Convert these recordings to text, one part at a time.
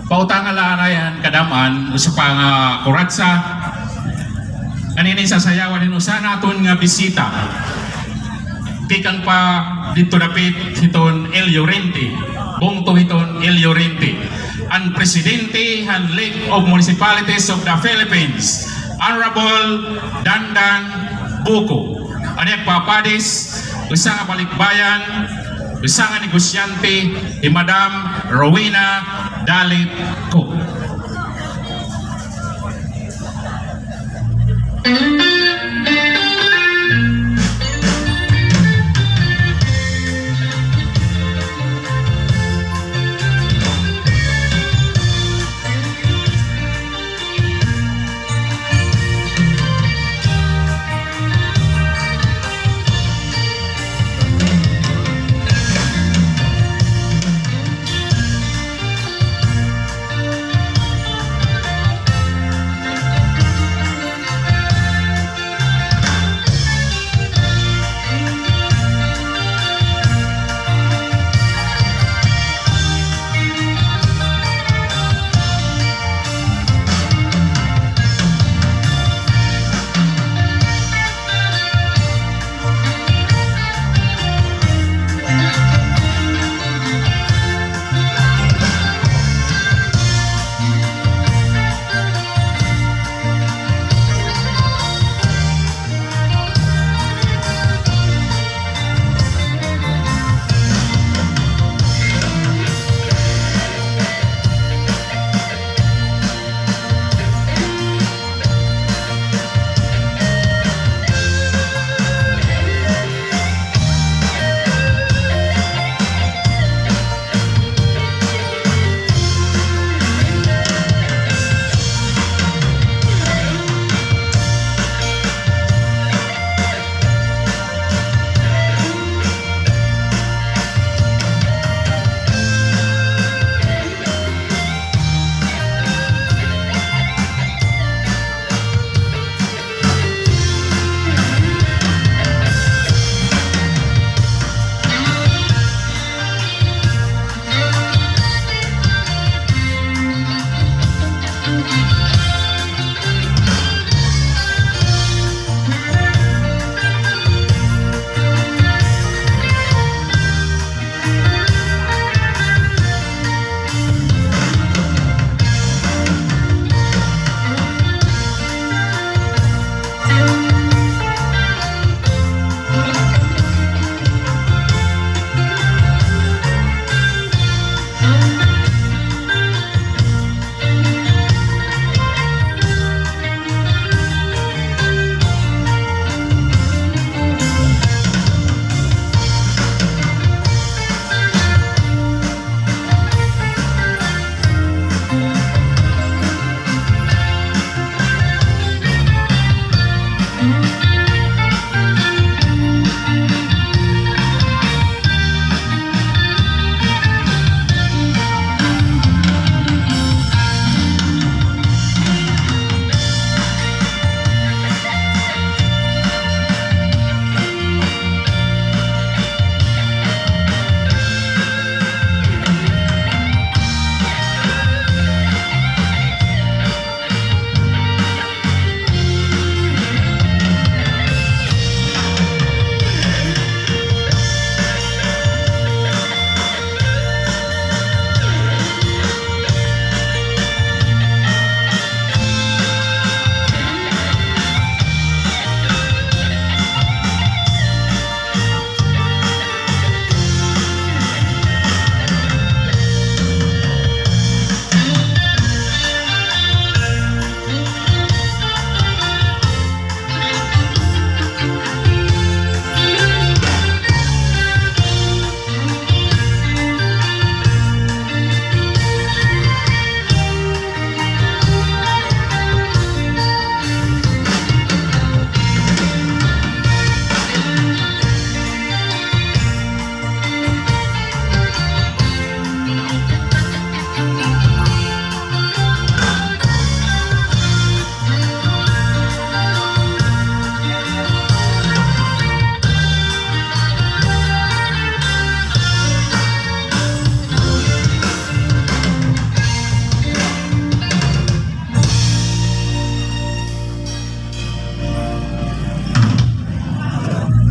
pautang alarayan kadaman sa pang kuratsa kaninin sasayawan din usa naton nga bisita tikang pa dito dapit hiton El Llorente bungto hiton El Llorente ang presidente han League of Municipalities of the Philippines Honorable Dandan Buko anek papadis usa nga balikbayan usa nga negosyante ni Madam Rowena Dalit Cook.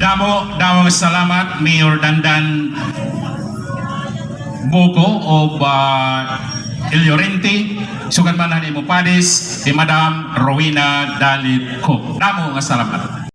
Damo nga salamat Mayor Dandan Boko o El Llorente, sugan man ni mo Padis, di Madam Rowena Dalit Cook. Damo nga salamat.